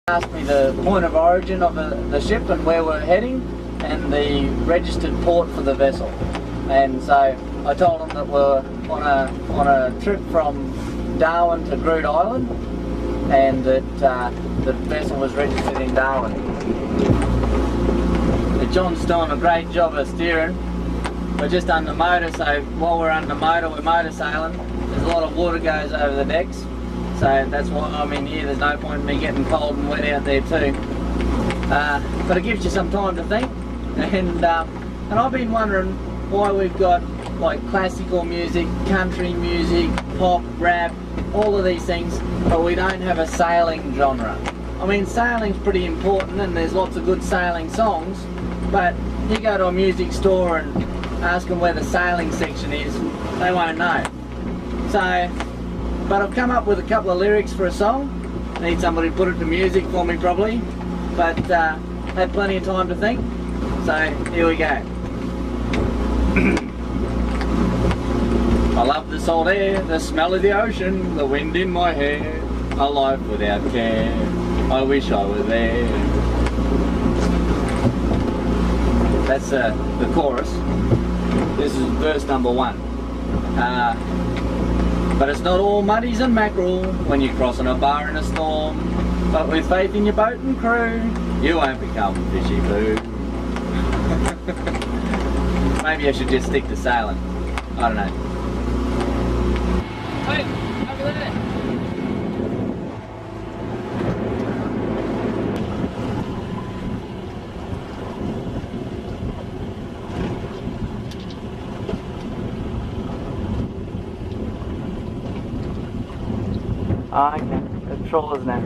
Asked me the point of origin of the ship and where we're heading and the registered port for the vessel. And so I told them that we're on a trip from Darwin to Groote Island, and that the vessel was registered in Darwin. John's doing a great job of steering. We're just under motor, so while we're under motor, we're motor sailing. There's a lot of water goes over the decks, so that's why I'm in here. There's no point in me getting cold and wet out there too. But it gives you some time to think, and I've been wondering why we've got like classical music, country music, pop, rap, all of these things, but we don't have a sailing genre. I mean, sailing's pretty important and there's lots of good sailing songs, but you go to a music store and ask them where the sailing section is, they won't know. So, but I've come up with a couple of lyrics for a song. Need somebody to put it to music for me probably, but had plenty of time to think, so here we go. I love the salt air, the smell of the ocean, the wind in my hair, a life without care, I wish I were there. That's the chorus. This is verse number 1. But it's not all muddies and mackerel when you're crossing a bar in a storm, but with faith in your boat and crew, you won't become fishy poo. Maybe I should just stick to sailing. I don't know. Hey, over there. Oh, okay. The trawlers now.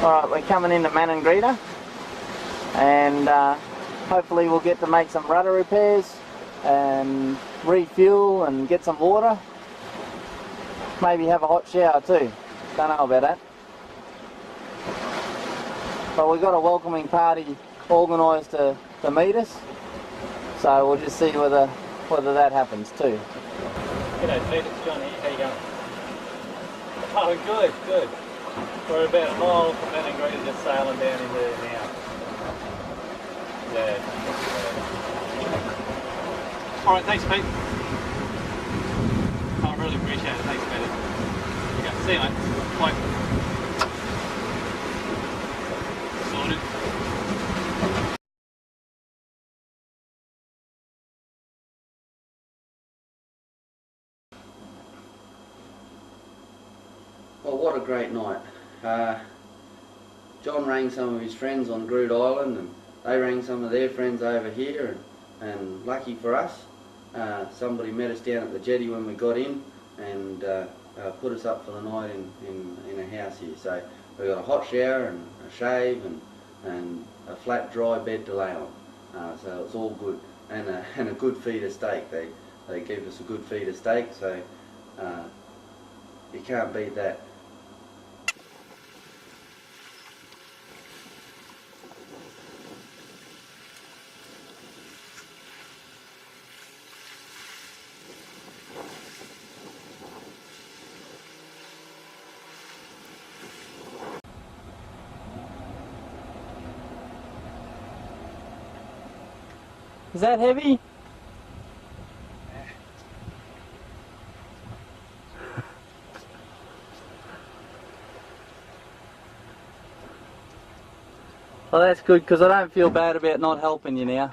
Alright, we're coming into Groote, and hopefully we'll get to make some rudder repairs and refuel and get some water. Maybe have a hot shower too. Don't know about that. But we've got a welcoming party organised to meet us, so we'll just see whether that happens too. G'day Pete, it's John here. How you going? Oh, good, good. We're about a mile from Groote, just sailing down into there now. Yeah. Alright, thanks Pete. I really appreciate it. Thanks Pete. Okay, see you mate. Bye. Sorted. Well, what a great night. John rang some of his friends on Groote Island, and they rang some of their friends over here, and lucky for us, somebody met us down at the jetty when we got in and put us up for the night in a house here. So we got a hot shower and a shave and a flat dry bed to lay on. So it's all good, and a good feed of steak. They gave us a good feed of steak, so you can't beat that. Is that heavy? Well, that's good because I don't feel bad about not helping you now.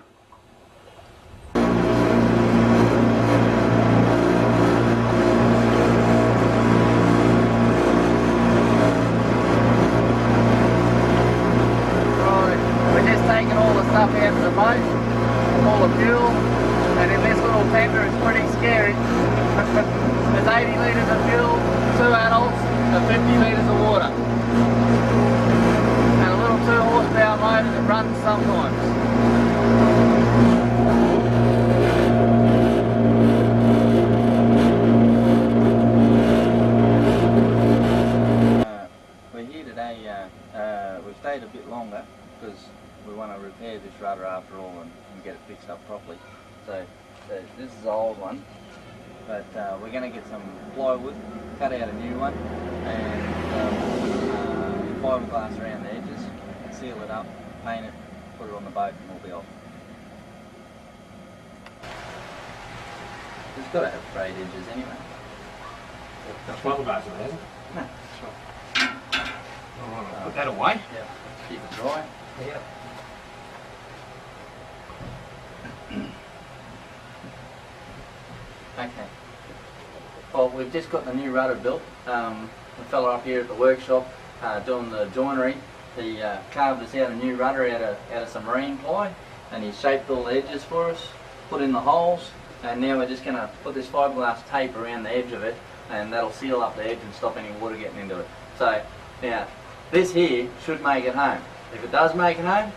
Taking all the stuff out of the boat, all the fuel, and in this little tender it's pretty scary. There's 80 litres of fuel, 2 adults, and 50 litres of water. And a little 2 horsepower motor that runs sometimes. We're here today, we've stayed a bit longer because we want to repair this rudder after all and get it fixed up properly. So this is the old one, but we're going to get some plywood, cut out a new one, and fiberglass around the edges, seal it up, paint it, put it on the boat, and we'll be off. It's got to have frayed edges anyway. That's fiberglass in there, hasn't it? No. Sure. Alright, I'll put that away. Yeah, keep it dry. Yeah. Okay. Well, we've just got the new rudder built. The fella up here at the workshop doing the joinery, he carved us out a new rudder out of some marine ply, and he shaped all the edges for us, put in the holes, and now we're just going to put this fiberglass tape around the edge of it, and that'll seal up the edge and stop any water getting into it. So now this here should make it home. If it does make it home,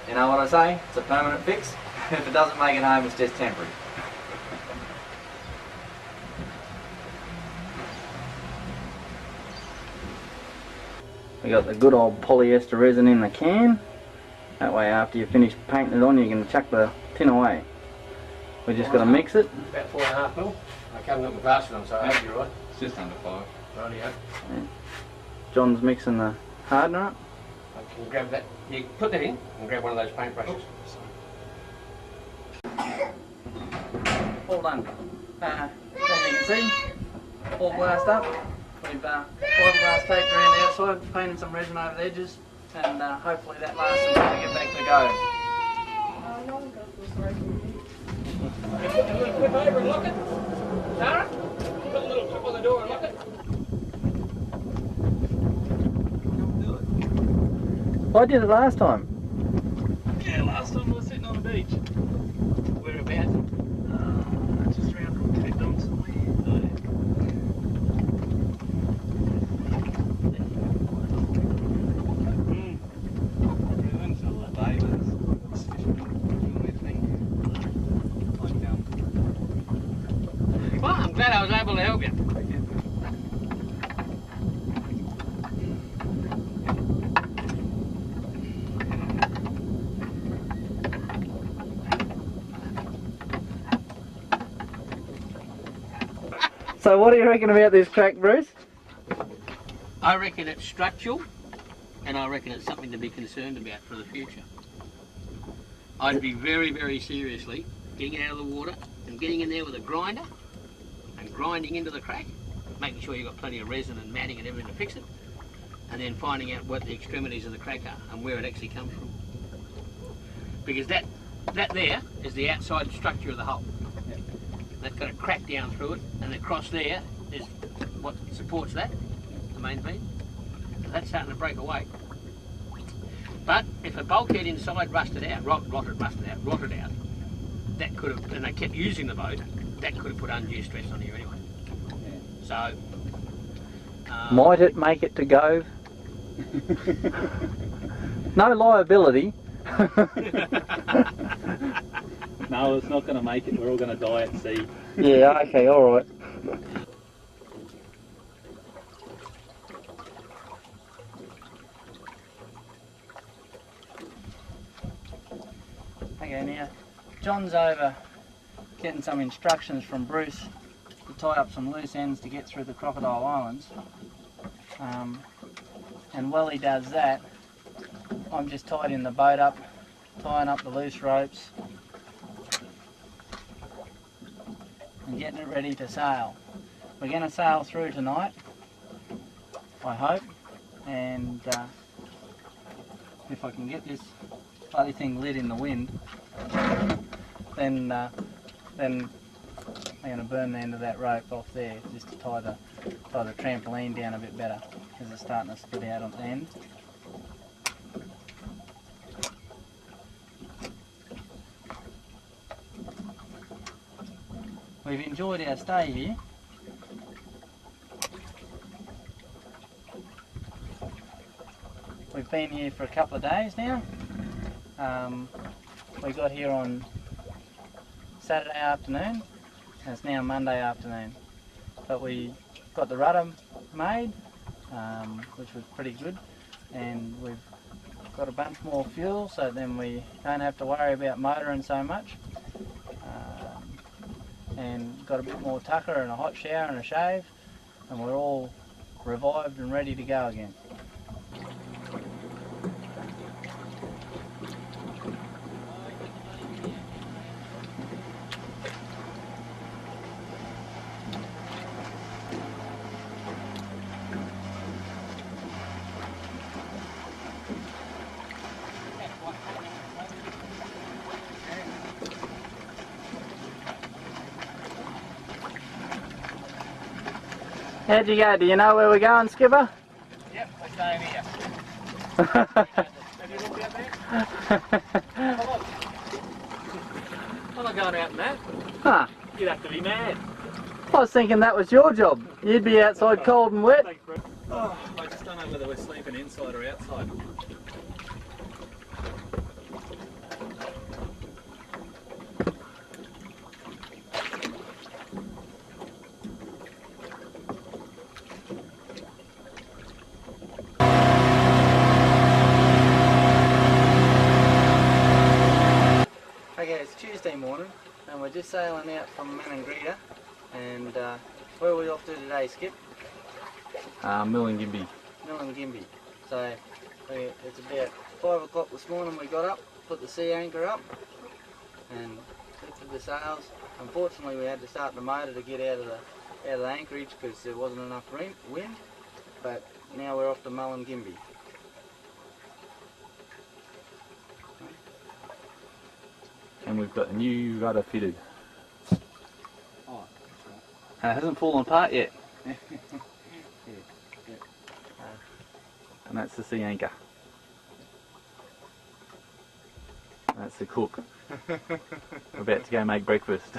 you know what I say, it's a permanent fix. If it doesn't make it home, it's just temporary. We got the good old polyester resin in the can. That way after you finish painting it on, you can chuck the tin away. We just got to mix it. About 4.5 mil. I can't look faster than so I hope you're right. It's just under 5. Rightio. Yeah. John's mixing the hardener up. I can grab that. You put that in and grab one of those paintbrushes. All done. As you can see, all glassed up. We've fiberglass taped around the outside, painted some resin over the edges, and hopefully that lasts until we get back to go. Put a little clip over and lock it. Sarah? Put a little clip on the door and lock it. I did it last time. Yeah, last time we were sitting on the beach. Whereabouts? Just around Groote Island somewhere. Well, I'm glad I was able to help you. So what do you reckon about this crack, Bruce? I reckon it's structural, and I reckon it's something to be concerned about for the future. I'd be very, very seriously getting it out of the water and getting in there with a grinder and grinding into the crack, making sure you've got plenty of resin and matting and everything to fix it, and then finding out what the extremities of the crack are and where it actually comes from. Because that there is the outside structure of the hull. That's got a crack down through it, and across there is what supports that, the main beam. So that's starting to break away. But if a bulkhead inside rotted out, that could have, and they kept using the boat, that could have put undue stress on you anyway. So. Might it make it to go? No liability. No, it's not going to make it. We're all going to die at sea. Yeah, okay, alright. Okay, now John's over getting some instructions from Bruce to tie up some loose ends to get through the Crocodile Islands. And while he does that, I'm just tidying the boat up, tying up the loose ropes, and getting it ready to sail. We're going to sail through tonight, I hope, and if I can get this bloody thing lit in the wind, then I'm going to burn the end of that rope off there just to tie the trampoline down a bit better, because it's starting to split out on the end. We've enjoyed our stay here. We've been here for a couple of days now. We got here on Saturday afternoon, and it's now Monday afternoon. But we got the rudder made, which was pretty good, and we've got a bunch more fuel, so then we don't have to worry about motoring so much. And got a bit more tucker and a hot shower and a shave, and we're all revived and ready to go again. How'd you go? Do you know where we're going, Skipper? Yep, we're staying here. Have you looked out there? I'm not going out in that. Huh. You'd have to be mad. I was thinking that was your job. You'd be outside cold and wet. Oh, I just don't know whether we're sleeping inside or outside. Okay, it's Tuesday morning and we're just sailing out from Groote, and where are we off to today, Skip? Millingimby. Millingimby. So it's about 5 o'clock this morning we got up, put the sea anchor up and lifted the sails. Unfortunately we had to start the motor to get out of the anchorage because there wasn't enough wind, but now we're off to Millingimby. And we've got a new rudder fitted. Oh, And it hasn't fallen apart yet. And that's the sea anchor. That's the cook. We're about to go make breakfast.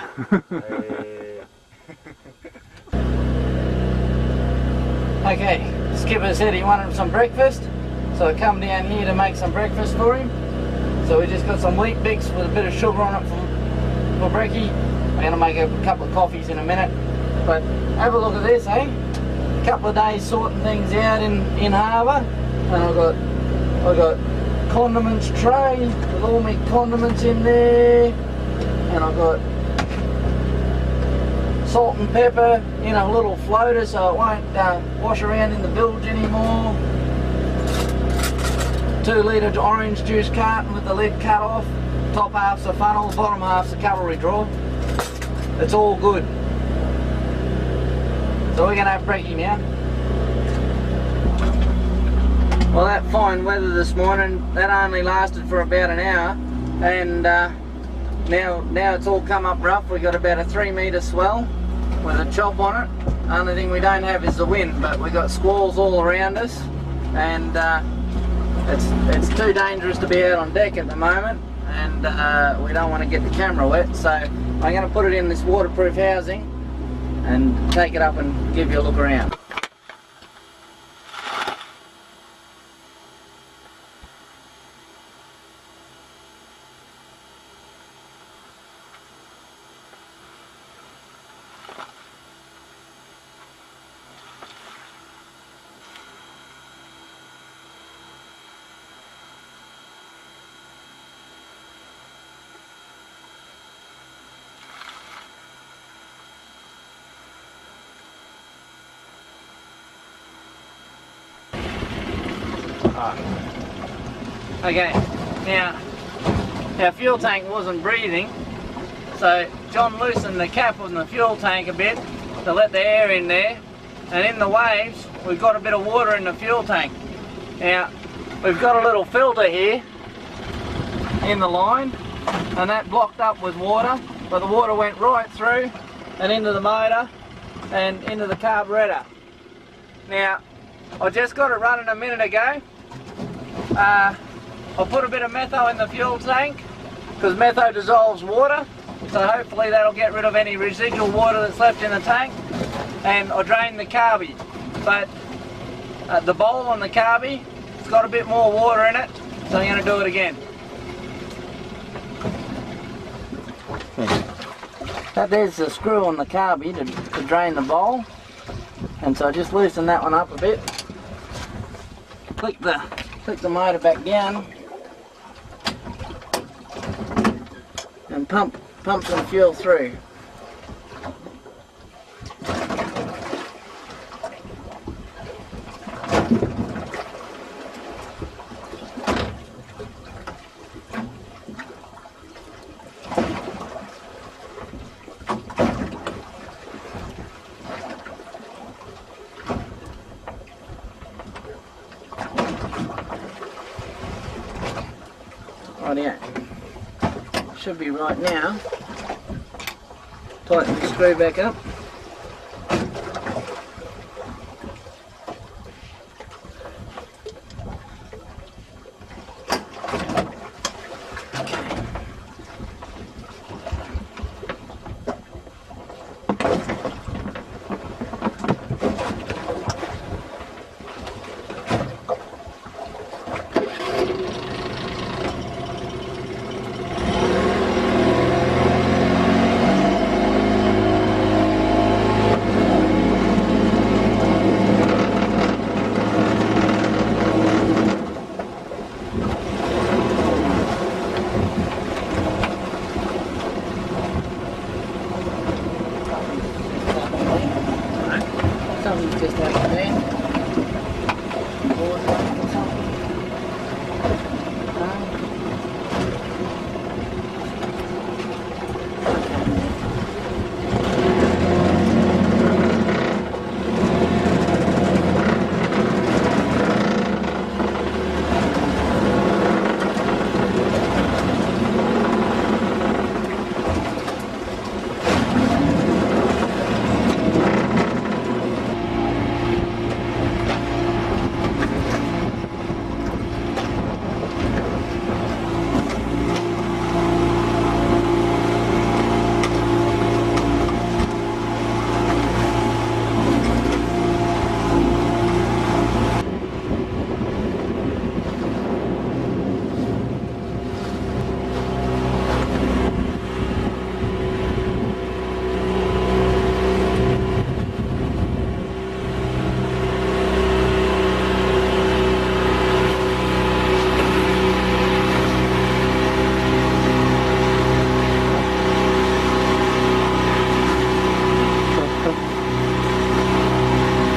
Okay, Skipper said he wanted some breakfast, so I come down here to make some breakfast for him. So we just got some wheat bix with a bit of sugar on it for brekkie. I'm going to make a couple of coffees in a minute. But have a look at this, eh? A couple of days sorting things out in harbour, and I got condiments tray with all my condiments in there, and I've got salt and pepper in a little floater so it won't wash around in the bilge anymore. 2 litre orange juice carton with the lid cut off. Top half's the funnel, bottom half's the cutlery drawer. It's all good. So we're going to have brekkie now. Well, that fine weather this morning, that only lasted for about an hour, and now it's all come up rough. We've got about a 3 metre swell with a chop on it. Only thing we don't have is the wind, but we've got squalls all around us, and it's too dangerous to be out on deck at the moment, and we don't want to get the camera wet, so I'm going to put it in this waterproof housing and take it up and give you a look around. Okay, now our fuel tank wasn't breathing, so John loosened the cap on the fuel tank a bit to let the air in there, and in the waves we've got a bit of water in the fuel tank. Now we've got a little filter here in the line, and that blocked up with water, but the water went right through and into the motor and into the carburetor. Now I just got it running a minute ago. I put a bit of metho in the fuel tank because metho dissolves water, so hopefully that'll get rid of any residual water that's left in the tank. And I drained the carby, but the bowl on the carby, it's got a bit more water in it, so I'm going to do it again. There's the screw on the carby to drain the bowl, and so I just loosen that one up a bit. Click the motor back down and pump some fuel through. Rightio. Should be right now. Tighten the screw back up. Something's just happened there. Or something.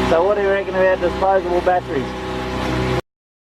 So what do you reckon about disposable batteries?